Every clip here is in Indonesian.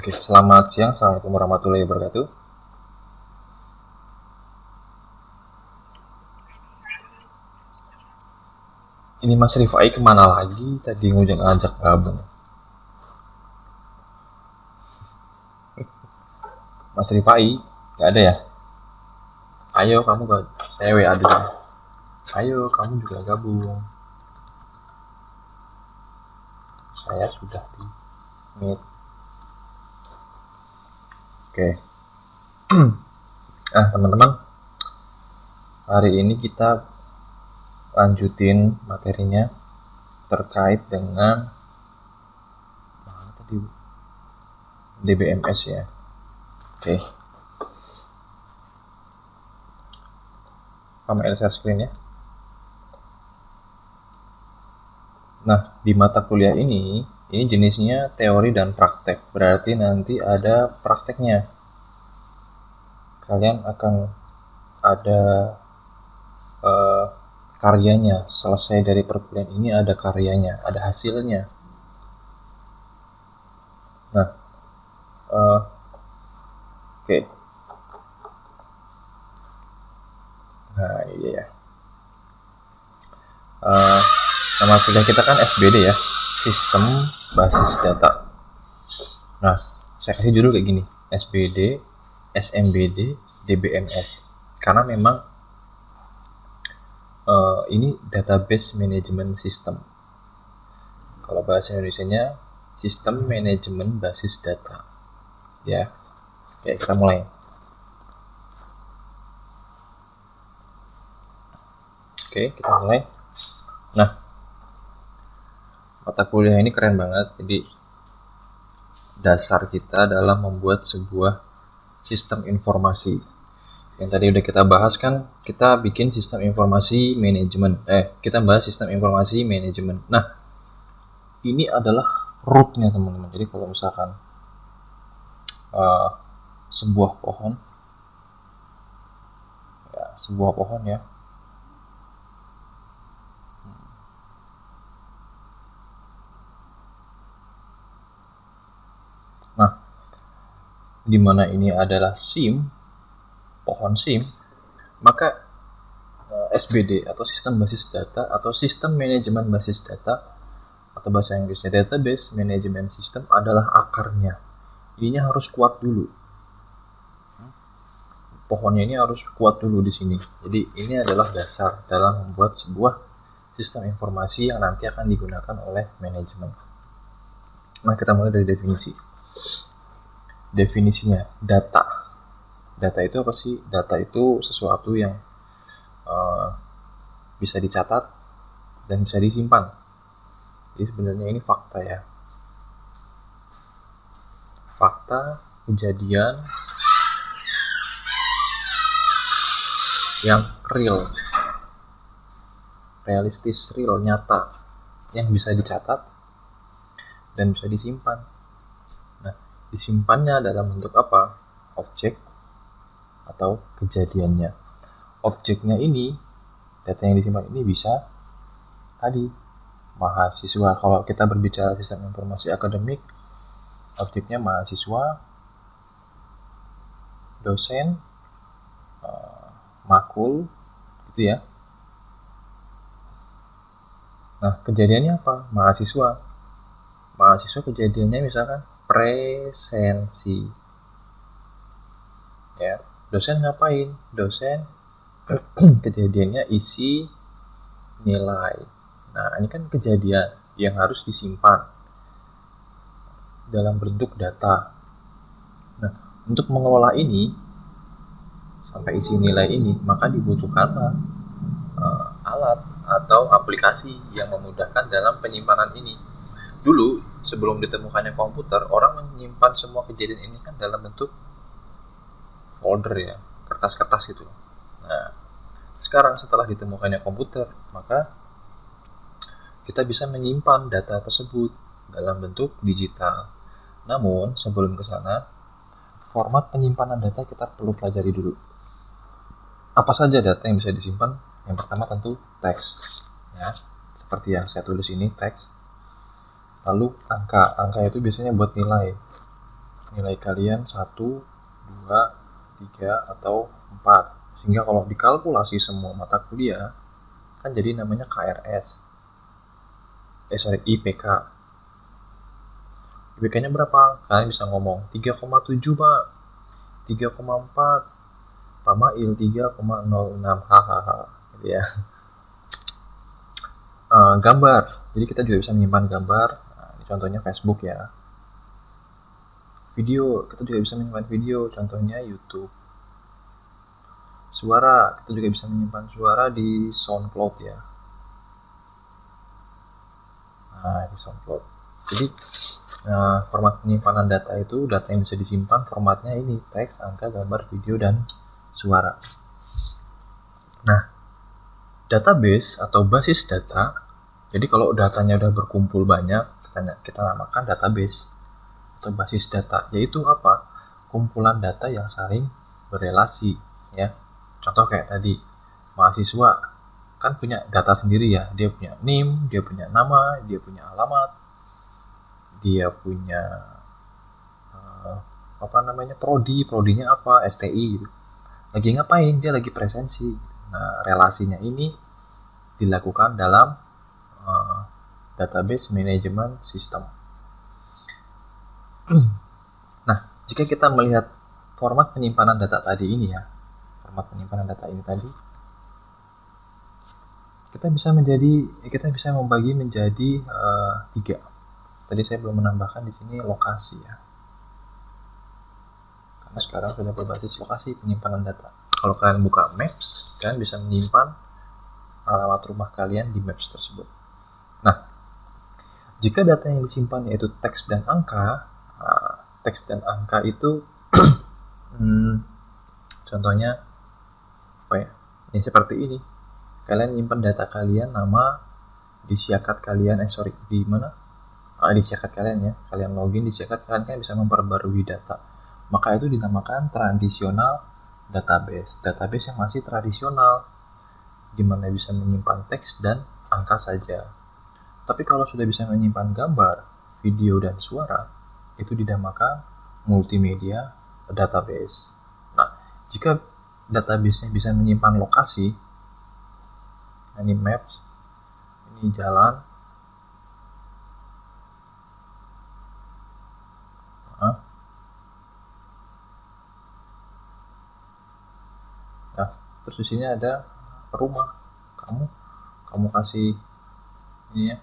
Oke, selamat siang. Assalamualaikum warahmatullahi wabarakatuh. Ini Mas Rifai kemana lagi? Tadi ngajak gabung. Mas Rifai, nggak ada ya? Ayo kamu gak, saya WA dulu. Ayo kamu juga gabung. Saya sudah di meet. Oke. Nah teman-teman, hari ini kita lanjutin materinya terkait dengan tadi DBMS ya. Oke. Kamu share screen ya. Nah, di mata kuliah ini jenisnya teori dan praktek. Berarti nanti ada prakteknya. Kalian akan ada karyanya. Selesai dari perkuliahan ini ada karyanya, ada hasilnya. Nah, oke. Nah, iya ya. Nama kuliah kita kan SBD ya, Sistem Basis Data. Nah, saya kasih judul kayak gini, SBD, SMBD, DBMS. Karena memang ini database management system. Kalau bahasa Indonesianya sistem manajemen basis data. Ya. Oke, kita mulai. Oke, kita mulai. Nah, mata kuliah ini keren banget. Jadi dasar kita dalam membuat sebuah sistem informasi. Yang tadi udah kita bahas kan, kita bikin sistem informasi manajemen. Kita bahas sistem informasi manajemen. Nah, ini adalah rootnya teman-teman. Jadi kalau misalkan sebuah pohon ya, nah, dimana ini adalah SIM, pohon SIM, maka SBD atau sistem basis data atau sistem manajemen basis data atau bahasa Inggrisnya database management system adalah akarnya. Ininya harus kuat dulu. Pohonnya ini harus kuat dulu di sini. Jadi ini adalah dasar dalam membuat sebuah sistem informasi yang nanti akan digunakan oleh manajemen. Nah, kita mulai dari definisi. Definisinya data. Data itu apa sih? Data itu sesuatu yang bisa dicatat dan bisa disimpan. Jadi sebenarnya ini fakta ya. Fakta, kejadian yang real, realistis, real, nyata, yang bisa dicatat dan bisa disimpan. Nah, disimpannya dalam bentuk apa? Objek atau kejadiannya. Objeknya ini, data yang disimpan ini bisa tadi mahasiswa. Kalau kita berbicara sistem informasi akademik, objeknya mahasiswa, dosen, makul, gitu ya. Nah, kejadiannya apa? Mahasiswa. Mahasiswa kejadiannya misalkan presensi. Ya, dosen ngapain? Dosen kejadiannya isi nilai. Nah, ini kan kejadian yang harus disimpan dalam bentuk data. Nah, untuk mengelola ini sampai isi nilai ini, maka dibutuhkanlah alat atau aplikasi yang memudahkan dalam penyimpanan ini. Dulu sebelum ditemukannya komputer, orang menyimpan semua kejadian ini kan dalam bentuk folder ya, kertas-kertas gitu. Nah, sekarang setelah ditemukannya komputer, maka kita bisa menyimpan data tersebut dalam bentuk digital. Namun sebelum ke sana, format penyimpanan data kita perlu pelajari dulu. Apa saja data yang bisa disimpan? Yang pertama tentu teks, ya, seperti yang saya tulis ini teks. Lalu angka itu biasanya buat nilai. nilai kalian 1, 2, 3, atau 4. Sehingga kalau dikalkulasi semua mata kuliah, kan jadi namanya KRS. IPK. IPK-nya berapa? Kalian bisa ngomong 3,7 Pak, 3,4, Pak Mail 3,06, hahaha, gitu ya. Gambar, jadi kita juga bisa menyimpan gambar. Nah, ini contohnya Facebook ya. Video, kita juga bisa menyimpan video, contohnya YouTube. Suara, kita juga bisa menyimpan suara di SoundCloud ya. Nah, di SoundCloud. Jadi format penyimpanan data itu, data yang bisa disimpan formatnya ini, teks, angka, gambar, video, dan suara. Nah, database atau basis data, jadi kalau datanya udah berkumpul banyak, kita namakan database atau basis data, yaitu apa? Kumpulan data yang saling berelasi ya. Contoh kayak tadi, mahasiswa kan punya data sendiri ya, dia punya NIM, dia punya nama, dia punya alamat, dia punya prodinya apa, STI gitu. Lagi ngapain? Dia lagi presensi. Nah, relasinya ini dilakukan dalam database management system. Nah, jika kita melihat format penyimpanan data tadi ini ya, kita bisa membagi menjadi 3. Tadi saya belum menambahkan di sini lokasi ya, karena sekarang sudah berbasis lokasi penyimpanan data. Kalau kalian buka Maps, kalian bisa menyimpan alamat rumah kalian di Maps tersebut. Nah, jika data yang disimpan yaitu teks dan angka, teks dan angka itu contohnya apa ya? Ini seperti ini. Kalian nyimpan data kalian, nama di syakat kalian, di mana? Di syakat kalian ya. Kalian login di syakat, kalian bisa memperbarui data. Maka itu dinamakan tradisional database. Database yang masih tradisional, di mana bisa menyimpan teks dan angka saja. Tapi kalau sudah bisa menyimpan gambar, video, dan suara, itu dinamakan multimedia database. Nah, jika database-nya bisa menyimpan lokasi, ini maps, ini jalan, nah, terus di sini ada rumah, kamu kasih ini ya,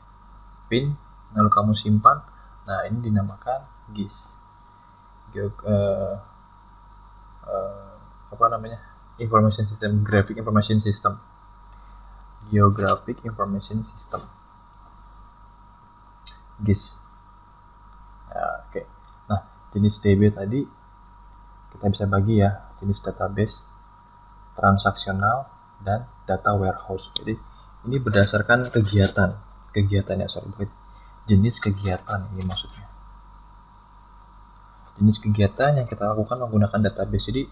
pin, lalu kamu simpan. Nah, ini dinamakan GIS, Information System, Graphic Information System, Geographic Information System, GIS. Oke. Nah, jenis DB tadi kita bisa bagi ya, jenis database, transaksional, dan data warehouse. Jadi ini berdasarkan jenis kegiatan ini maksudnya. Jenis kegiatan yang kita lakukan menggunakan database. Jadi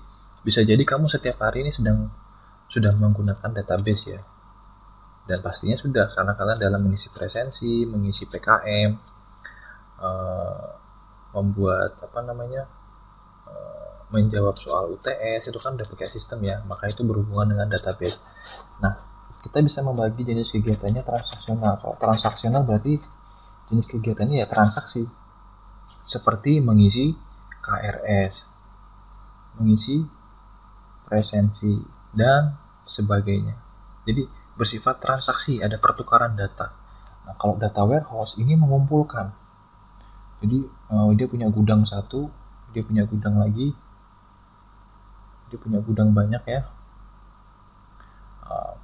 bisa jadi kamu setiap hari ini sudah menggunakan database ya. Dan pastinya sudah, karena kalian dalam mengisi presensi, mengisi PKM, membuat menjawab soal UTS, itu kan udah pakai sistem ya, maka itu berhubungan dengan database. Nah, kita bisa membagi jenis kegiatannya transaksional. Kalau transaksional berarti jenis kegiatannya ya transaksi, seperti mengisi KRS, mengisi presensi, dan sebagainya. Jadi bersifat transaksi, ada pertukaran data. Nah, kalau data warehouse ini mengumpulkan. Jadi dia punya gudang satu, dia punya gudang lagi, dia punya gudang banyak ya.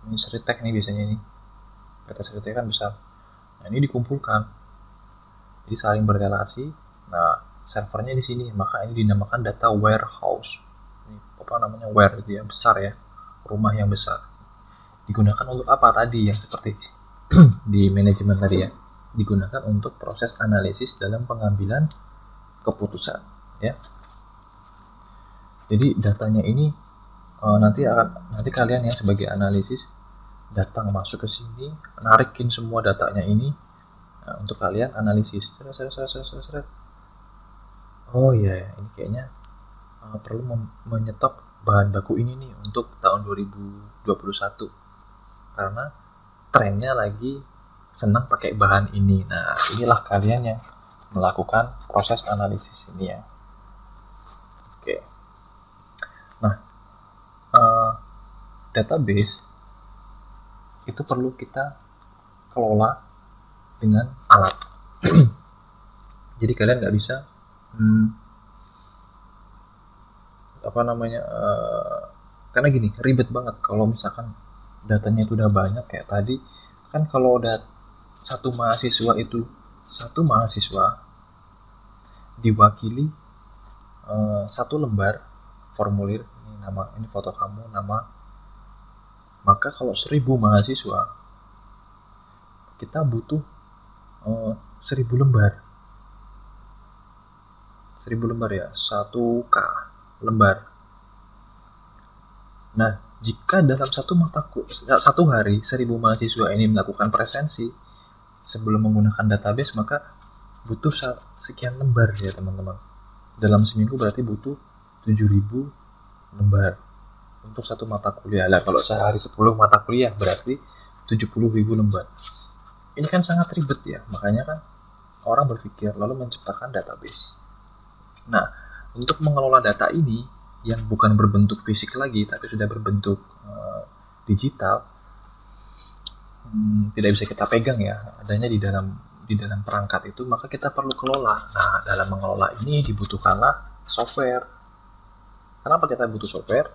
Ini Seritek nih biasanya ini. Data Seritek kan besar. Nah, ini dikumpulkan. Jadi saling berrelasi. Nah, servernya di sini, maka ini dinamakan data warehouse. Ini ware itu ya, besar ya, rumah yang besar. Digunakan untuk apa tadi yang seperti di manajemen tadi ya? Digunakan untuk proses analisis dalam pengambilan keputusan ya. Jadi datanya ini nanti kalian ya sebagai analisis datang masuk ke sini, narikin semua datanya ini untuk kalian analisis. Oh iya, ini kayaknya perlu menyetok bahan baku ini nih untuk tahun 2021 karena trennya lagi senang pakai bahan ini. Nah, inilah kalian yang melakukan proses analisis ini ya. Oke. Nah, uh, database itu perlu kita kelola dengan alat. Jadi kalian nggak bisa apa namanya karena gini ribet banget kalau misalkan datanya itu udah banyak kayak tadi kan. Kalau udah satu mahasiswa diwakili satu lembar formulir, ini nama, ini foto kamu, nama. Maka kalau 1000 mahasiswa kita butuh 1000 lembar. 1000 lembar ya, 1K lembar. Nah, jika dalam satu hari 1000 mahasiswa ini melakukan presensi sebelum menggunakan database, maka butuh sekian lembar ya teman-teman. Dalam seminggu berarti butuh 7000 lembar untuk satu mata kuliah. Lah kalau sehari 10 mata kuliah berarti 70.000 lembar. Ini kan sangat ribet ya, makanya kan orang berpikir lalu menciptakan database. Nah, untuk mengelola data ini yang bukan berbentuk fisik lagi tapi sudah berbentuk digital, tidak bisa kita pegang ya, adanya di dalam perangkat itu, maka kita perlu kelola. Nah, dalam mengelola ini dibutuhkanlah software. Kenapa kita butuh software?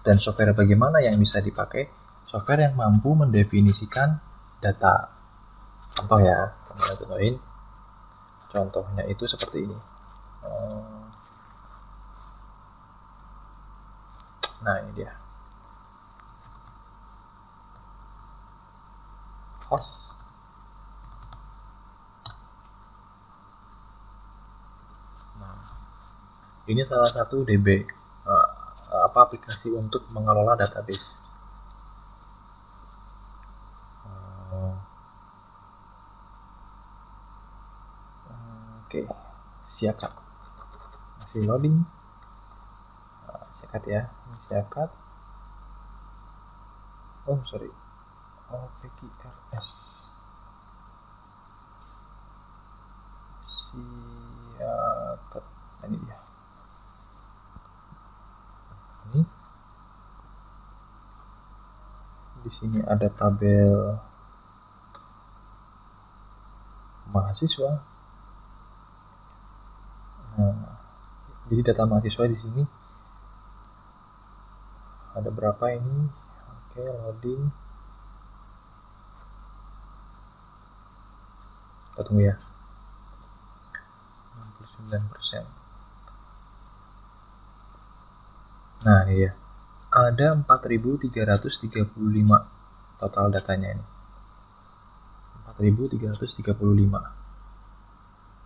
Dan software bagaimana yang bisa dipakai? Software yang mampu mendefinisikan data. Contoh ya, contohin. Contohnya itu seperti ini. Nah, ini dia. Host. Nah, ini salah satu DB aplikasi untuk mengelola database. Oke, siakat masih loading. Siakat ya, ini siakat. Oh sorry, OPQRS siakat. Ini dia. Ini di sini ada tabel mahasiswa. Nah, jadi data mahasiswa di sini ada berapa ini? Oke, loading. Kita tunggu ya. 69%. Nah, ini ya. Ada 4335 total datanya ini. 4335.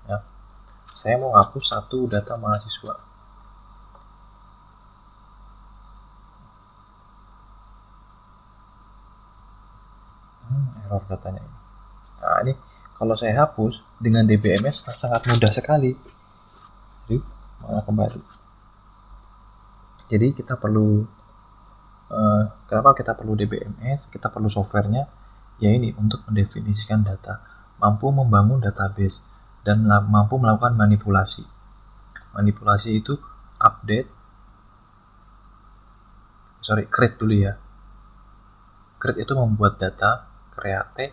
Ya. Saya mau hapus satu data mahasiswa. Error datanya ini. Nah, ini kalau saya hapus dengan DBMS sangat mudah sekali. Jadi, malah kembali. Jadi kita perlu kenapa kita perlu DBMS? Kita perlu softwarenya, ya ini untuk mendefinisikan data, mampu membangun database, dan mampu melakukan manipulasi. Manipulasi itu create dulu ya. Create itu membuat data, create,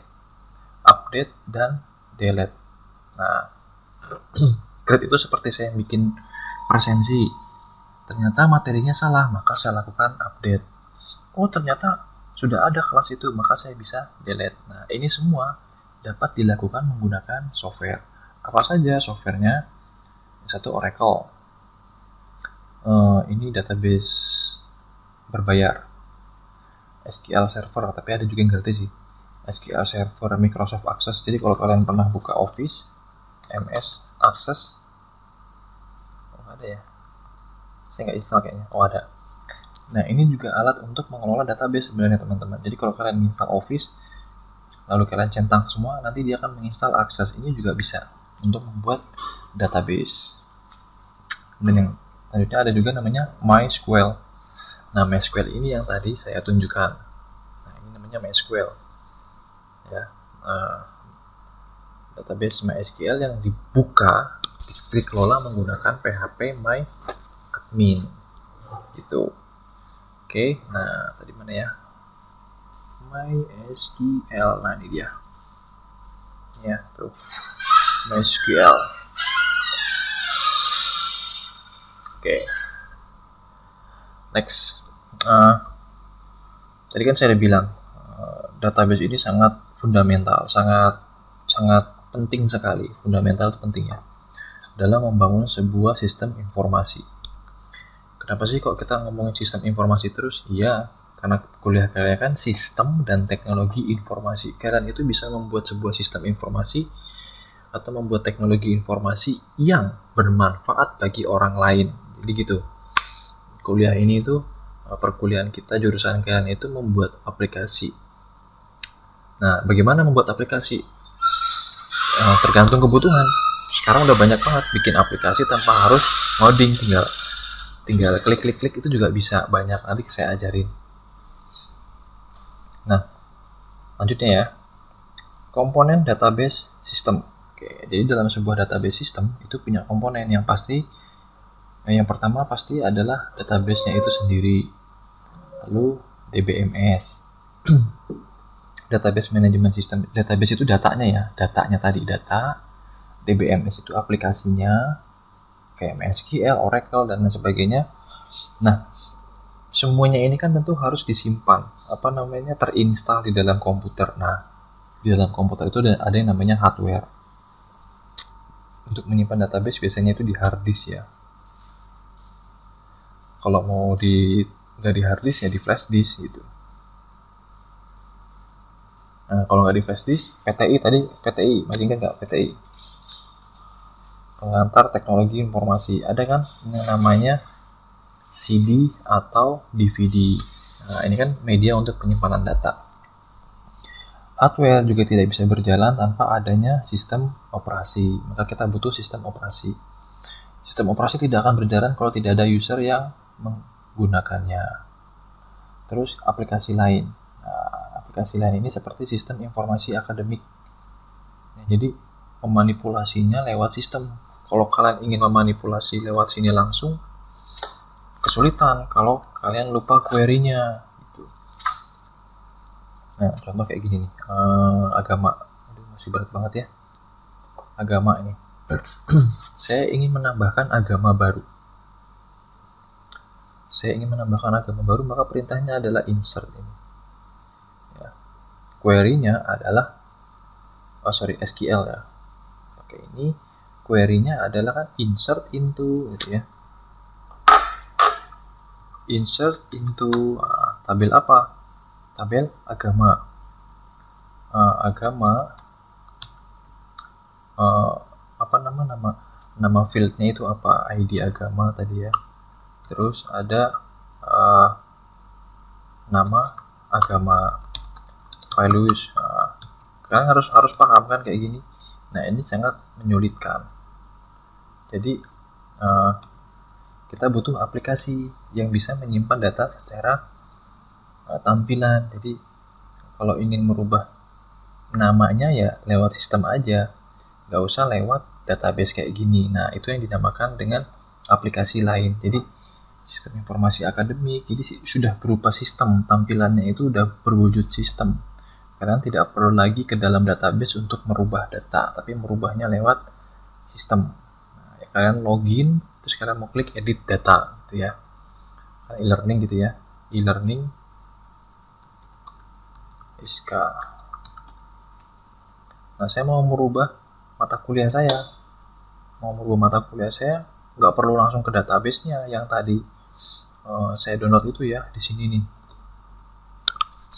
update, dan delete. Nah, create itu seperti saya bikin presensi. Ternyata materinya salah, maka saya lakukan update. Oh, ternyata sudah ada kelas itu, maka saya bisa delete. Nah, ini semua dapat dilakukan menggunakan software. Apa saja softwarenya? Satu, Oracle. Ini database berbayar. SQL Server, tapi ada juga yang gratis sih. SQL Server Microsoft Access. Jadi kalau kalian pernah buka Office, MS Access, ada ya? Saya nggak install kayaknya. Oh, ada. Nah, ini juga alat untuk mengelola database sebenarnya teman-teman. Jadi kalau kalian install Office, lalu kalian centang semua, nanti dia akan menginstal Access. Ini juga bisa untuk membuat database. Dan yang selanjutnya ada juga namanya MySQL. Nah, MySQL ini yang tadi saya tunjukkan. Nah, ini namanya MySQL. Ya, database MySQL yang dikelola menggunakan PHP MyAdmin. Gitu. Oke, nah tadi mana ya? MySQL. Nah, ini dia. Ya, tuh. MySQL. Oke. Next. Tadi kan saya udah bilang database ini sangat fundamental, sangat penting sekali. Fundamental itu penting ya dalam membangun sebuah sistem informasi. Kenapa sih kok kita ngomongin sistem informasi terus? Iya, karena kuliah kalian kan sistem dan teknologi informasi. Kalian itu bisa membuat sebuah sistem informasi atau membuat teknologi informasi yang bermanfaat bagi orang lain. Jadi gitu. Kuliah ini itu, perkuliahan kita, jurusan kalian itu membuat aplikasi. Nah, bagaimana membuat aplikasi? Tergantung kebutuhan. Sekarang udah banyak banget bikin aplikasi tanpa harus ngoding, tinggal klik itu juga bisa, banyak, nanti saya ajarin. Nah, lanjutnya ya, komponen database system. Oke, jadi dalam sebuah database system itu punya komponen yang pertama pasti adalah database-nya itu sendiri, lalu DBMS. Database Management System. Database itu datanya tadi data. DBMS itu aplikasinya kayak MySQL, Oracle, dan lain sebagainya. Nah, semuanya ini kan tentu harus disimpan, terinstall di dalam komputer. Nah, di dalam komputer itu ada yang namanya hardware. Untuk menyimpan database biasanya itu di hard disk ya. Kalau mau nggak di hard disk ya di flash disk gitu. Nah, kalau nggak di flash disk, PTI, masih ingat nggak PTI? Pengantar teknologi informasi. Ada kan yang namanya CD atau DVD. Nah, ini kan media untuk penyimpanan data. Hardware juga tidak bisa berjalan tanpa adanya sistem operasi. Maka kita butuh sistem operasi. Sistem operasi tidak akan berjalan kalau tidak ada user yang menggunakannya. Terus aplikasi lain. Nah, aplikasi lain ini seperti sistem informasi akademik. Nah, jadi memanipulasinya lewat sistem. Kalau kalian ingin memanipulasi lewat sini langsung, kesulitan kalau kalian lupa query-nya gitu. Nah, contoh kayak gini nih, agama. Aduh, masih berat banget ya. Agama ini. Saya ingin menambahkan agama baru. Maka perintahnya adalah insert ini. Ya. Query-nya adalah SQL ya. Pakai ini. Query-nya adalah kan insert into gitu ya. Insert into tabel apa? Tabel agama. Nama fieldnya itu apa? ID agama tadi ya. Terus ada nama agama, values. Kalian harus paham kan kayak gini. Nah, ini sangat menyulitkan. Jadi kita butuh aplikasi yang bisa menyimpan data secara tampilan. Jadi kalau ingin merubah namanya ya lewat sistem aja, nggak usah lewat database kayak gini. Nah, itu yang dinamakan dengan aplikasi lain. Jadi sistem informasi akademik, jadi sudah berupa sistem, tampilannya itu udah berwujud sistem. Kalian tidak perlu lagi ke dalam database untuk merubah data, tapi merubahnya lewat sistem. Kalian login, terus kalian mau klik edit data gitu ya. E-learning gitu ya. E-learning SK. Nah, saya mau merubah mata kuliah saya. Nggak perlu langsung ke database-nya yang tadi saya download itu ya, di sini nih.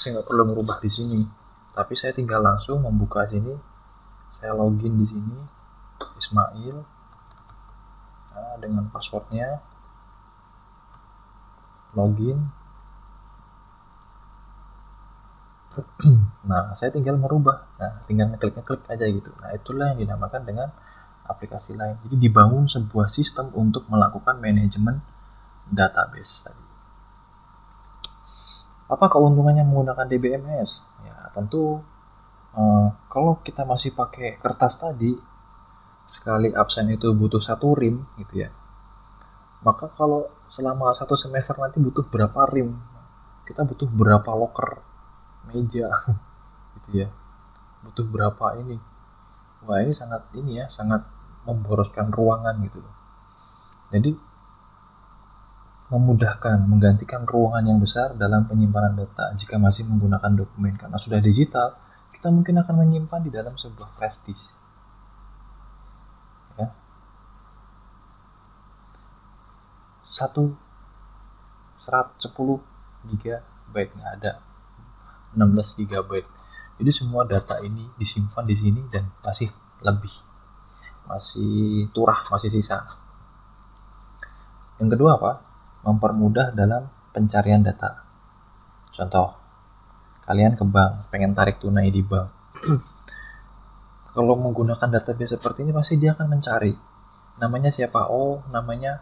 Saya nggak perlu merubah di sini, tapi saya tinggal langsung membuka sini. Saya login di sini, Ismail. Dengan passwordnya, login. Nah, saya tinggal merubah. Nah, tinggal ngeklik aja gitu. Nah, itulah yang dinamakan dengan aplikasi lain. Jadi dibangun sebuah sistem untuk melakukan manajemen database tadi. Apa keuntungannya menggunakan DBMS? Ya tentu kalau kita masih pakai kertas tadi, sekali absen itu butuh 1 rim gitu ya. Maka kalau selama 1 semester nanti butuh berapa rim, kita butuh berapa loker meja gitu ya, butuh berapa ini. Wah ini sangat memboroskan ruangan gitu loh. Jadi memudahkan menggantikan ruangan yang besar dalam penyimpanan data jika masih menggunakan dokumen. Karena sudah digital, kita mungkin akan menyimpan di dalam sebuah flash disk ya. 10 GB nggak ada, 16 GB. Jadi semua data ini disimpan di sini dan masih lebih, masih turah, masih sisa. Yang kedua apa? Mempermudah dalam pencarian data. Contoh, kalian ke bank, pengen tarik tunai di bank. Kalau menggunakan database seperti ini pasti dia akan mencari. Namanya siapa? Oh, namanya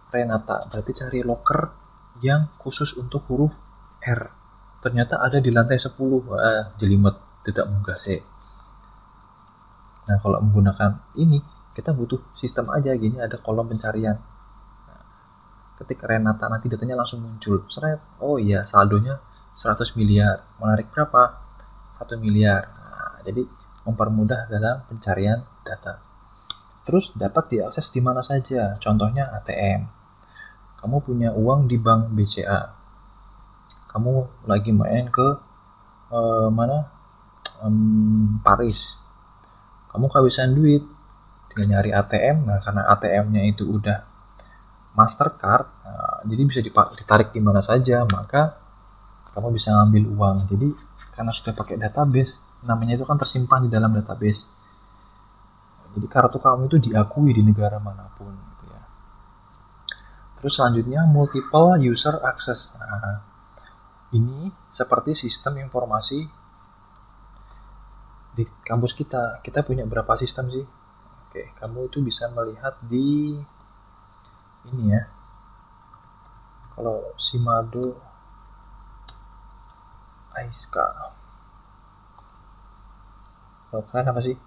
Renata. Berarti cari loker yang khusus untuk huruf R. Ternyata ada di lantai 10. Jelimet, tidak munggah sih. Nah, kalau menggunakan ini, kita butuh sistem aja gini, ada kolom pencarian. Ketik Renata, nanti datanya langsung muncul. Seret. Oh iya, saldonya 100 miliar. Menarik berapa? 1 miliar. Nah, jadi mempermudah dalam pencarian data. Terus dapat diakses di mana saja. Contohnya ATM. Kamu punya uang di bank BCA. Kamu lagi main ke Paris. Kamu kehabisan duit, tinggal nyari ATM. Nah, karena ATM-nya itu udah Mastercard, jadi bisa ditarik di mana saja, maka kamu bisa ngambil uang. Jadi karena sudah pakai database, namanya itu kan tersimpan di dalam database. Jadi kartu kamu itu diakui di negara manapun gitu ya. Terus selanjutnya multiple user access. Nah, ini seperti sistem informasi di kampus kita. Kita punya berapa sistem sih? Oke, kamu itu bisa melihat di ini ya. Kalau Simado Aiska. Kalau kalian apa sih?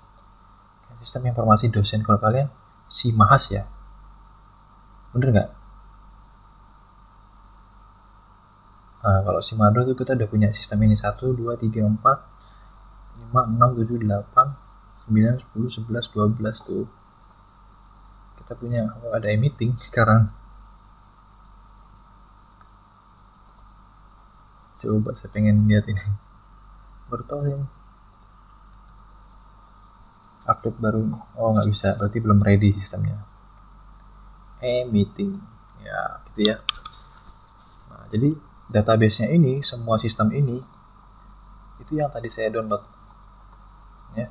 Sistem informasi dosen. Kalau kalian Simahas ya. Bener nggak? Nah, kalau Simado itu kita udah punya sistem ini 1, 2, 3, 4, 5, 6, 7, 8, 9, 10, 11, 12 tuh. Kita punya, ada meeting sekarang. Coba saya pengen lihat ini. Baru tahu ini. Update baru. Oh nggak bisa, berarti belum ready sistemnya. Meeting. Ya, gitu ya. Nah, jadi database-nya ini, semua sistem ini, itu yang tadi saya download. Ya,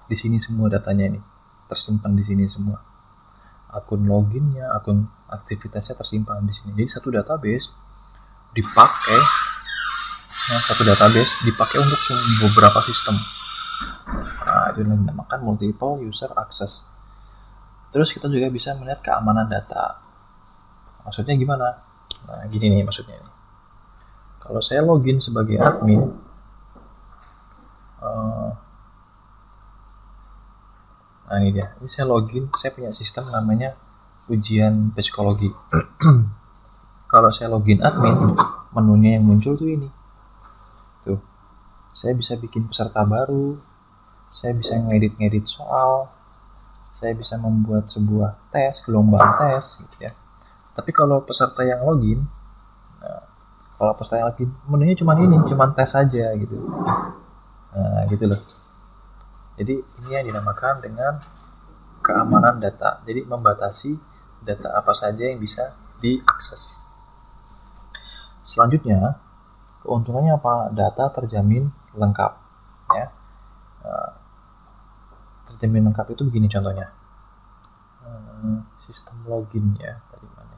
di sini semua datanya ini tersimpan di sini semua. Akun loginnya, akun aktivitasnya tersimpan di sini. Jadi satu database dipakai, untuk beberapa sistem. Nah, itu yang dinamakan multiple user access. Terus kita juga bisa melihat keamanan data. Maksudnya gimana? Nah, gini nih maksudnya. Kalau saya login sebagai admin, nah ini dia. Ini saya login, saya punya sistem namanya ujian psikologi. Kalau saya login admin, menunya yang muncul tuh ini. Tuh. Saya bisa bikin peserta baru, saya bisa ngedit soal, saya bisa membuat sebuah tes, gelombang tes gitu ya. Tapi kalau peserta yang login, menunya cuma tes saja gitu. Nah, gitu loh. Jadi ini yang dinamakan dengan keamanan data. Jadi membatasi data apa saja yang bisa diakses. Selanjutnya, keuntungannya apa? Data terjamin lengkap. Ya. Terjamin lengkap itu begini contohnya. Sistem login ya. Tadi mana?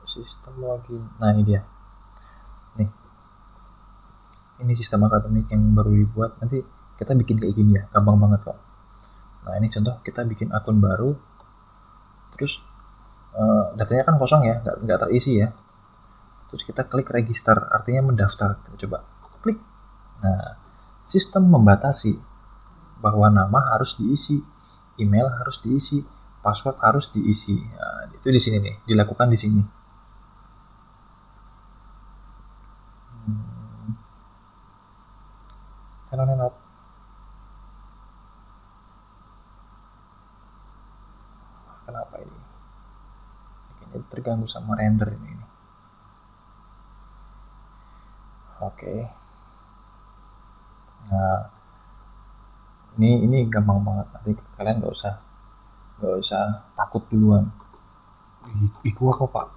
Sistem login. Nah ini dia. Nih. Ini sistem akademik yang baru dibuat. Nanti kita bikin kayak gini ya, gampang banget kok. Nah ini contoh kita bikin akun baru, terus datanya kan kosong ya, nggak terisi ya. Terus kita klik register, artinya mendaftar. Kita coba klik. Nah, sistem membatasi bahwa nama harus diisi, email harus diisi, password harus diisi. Nah, itu di sini nih, dilakukan di sini. Kenapa ini? Ini terganggu sama render ini. Oke. Nah, ini gampang banget. Nanti kalian nggak usah takut duluan. Gua kok pak.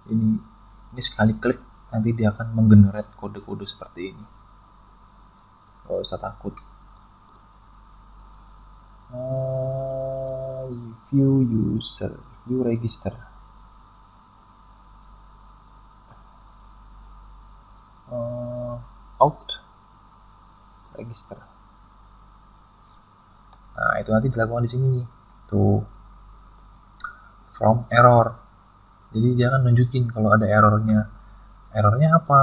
Ini sekali klik nanti dia akan menggenerate kode-kode seperti ini. Nggak usah takut. View user, view register. Out register. Nah itu nanti dilakukan di sini nih, tuh from error. Jadi dia akan nunjukin kalau ada errornya. Errornya apa?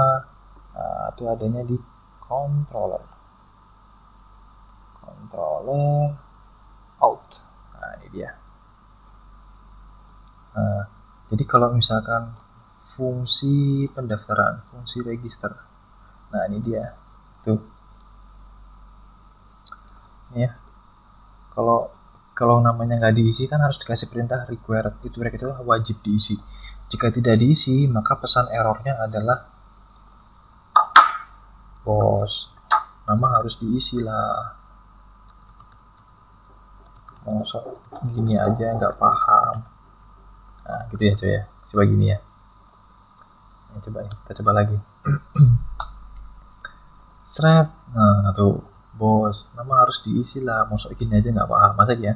Nah, itu adanya di controller out. Nah ini dia. Nah, jadi kalau misalkan fungsi pendaftaran, fungsi register, nah ini dia tuh ya. Kalau namanya nggak diisi kan harus dikasih perintah required, itu wajib diisi. Jika tidak diisi maka pesan errornya adalah bos, nama harus diisi lah. Masa gini aja nggak paham. Nah gitu ya coy ya, coba gini ya. Kita coba lagi. Seret. Nah tuh bos, nama harus diisi lah. Masa gini aja nggak paham. Masa ya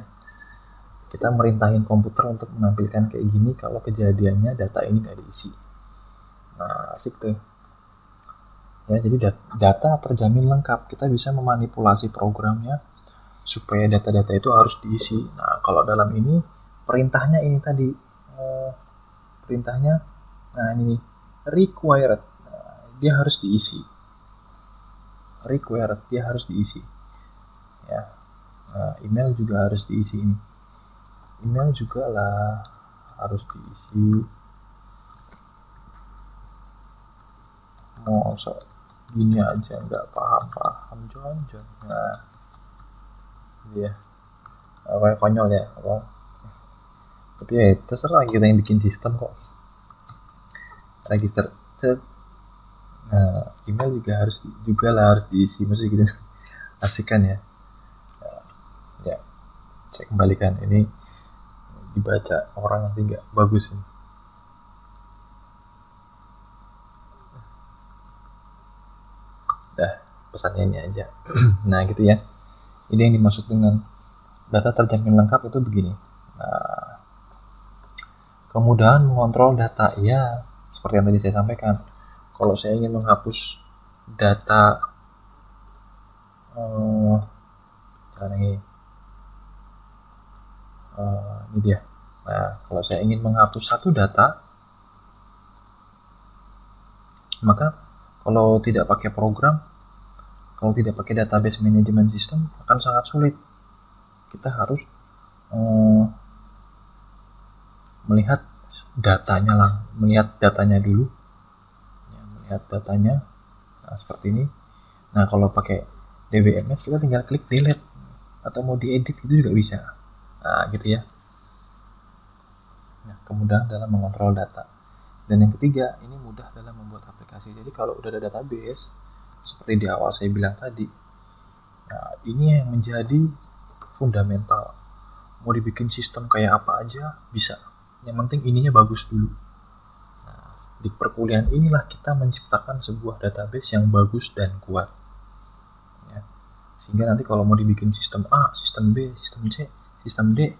kita merintahin komputer untuk menampilkan kayak gini kalau kejadiannya data ini nggak diisi. Nah asik tuh ya. Jadi data terjamin lengkap. Kita bisa memanipulasi programnya supaya data-data itu harus diisi. Nah kalau dalam ini perintahnya ini tadi, perintahnya nah ini required. Nah, dia harus diisi. Required, dia harus diisi ya. Nah, email juga harus diisi ini. Email juga lah harus diisi. Mau gini aja nggak paham John. Nah dia apa konyol ya apa, tapi ya terserah, kita yang bikin sistem kok. Register. Nah email juga harus diisi, maksudnya gitu. Asik kan ya. Ya saya kembalikan, ini dibaca orang nanti nggak bagus ini. Dah pesannya ini aja. Nah gitu ya, ini yang dimaksud dengan data terjamin lengkap itu begini. Nah, kemudahan mengontrol data ya, seperti yang tadi saya sampaikan. Kalau saya ingin menghapus data ini dia. Nah, kalau saya ingin menghapus satu data, maka kalau tidak pakai program, kalau tidak pakai database management system akan sangat sulit. Kita harus melihat datanya dulu ya, melihat datanya. Nah seperti ini. Nah kalau pakai DBMS kita tinggal klik delete, atau mau diedit itu juga bisa. Nah gitu ya. Nah, kemudahan dalam mengontrol data. Dan yang ketiga, ini mudah dalam membuat aplikasi. Jadi kalau udah ada database, seperti di awal saya bilang tadi, nah ini yang menjadi fundamental. Mau dibikin sistem kayak apa aja bisa. Yang penting ininya bagus dulu. Nah, di perkuliahan inilah kita menciptakan sebuah database yang bagus dan kuat. Ya. Sehingga nanti kalau mau dibikin sistem A, sistem B, sistem C, sistem D,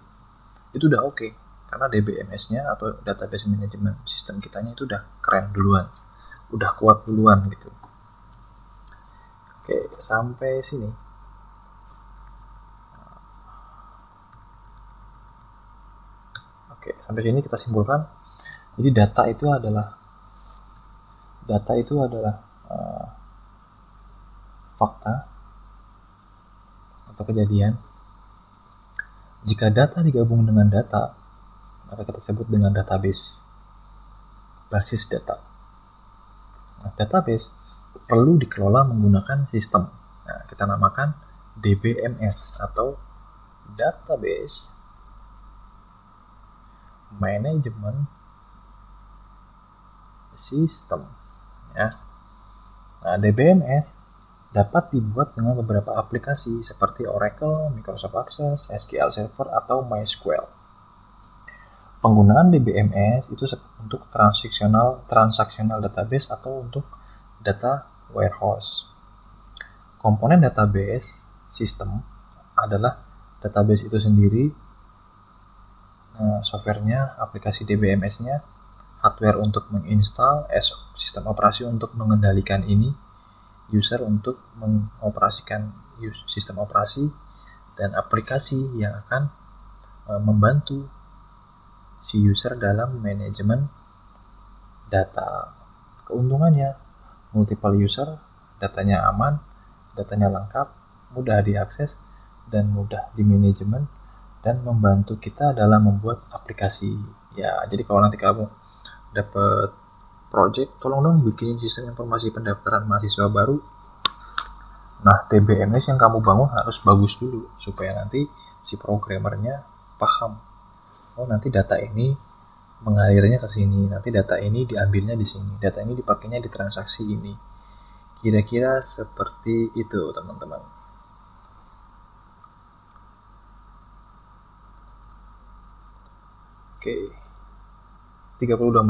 itu udah oke. Karena DBMS-nya atau database management system kitanya itu udah keren duluan, udah kuat duluan gitu. Oke, sampai sini Oke, sampai sini kita simpulkan. Jadi data itu adalah fakta atau kejadian. Jika data digabung dengan data, maka kita sebut dengan database, basis data. Nah, database perlu dikelola menggunakan sistem. Nah, kita namakan DBMS atau Database Management System. Ya. Nah, DBMS dapat dibuat dengan beberapa aplikasi seperti Oracle, Microsoft Access, SQL Server, atau MySQL. Penggunaan DBMS itu untuk transactional database atau untuk data warehouse. Komponen database sistem adalah database itu sendiri, softwarenya, aplikasi DBMS-nya, hardware untuk menginstal, sistem operasi untuk mengendalikan ini, user untuk mengoperasikan sistem operasi, dan aplikasi yang akan membantu si user dalam manajemen data. Keuntungannya, multiple user, datanya aman, datanya lengkap, mudah diakses, dan mudah dimanajemen, dan membantu kita dalam membuat aplikasi. Ya, jadi kalau nanti kamu dapat project, tolong dong bikin sistem informasi pendaftaran mahasiswa baru. Nah, DBMS yang kamu bangun harus bagus dulu supaya nanti si programmernya paham. Oh, nanti data ini mengalirnya ke sini, nanti data ini diambilnya di sini, data ini dipakainya di transaksi ini. Kira-kira seperti itu, teman-teman. Oke. 32 menit.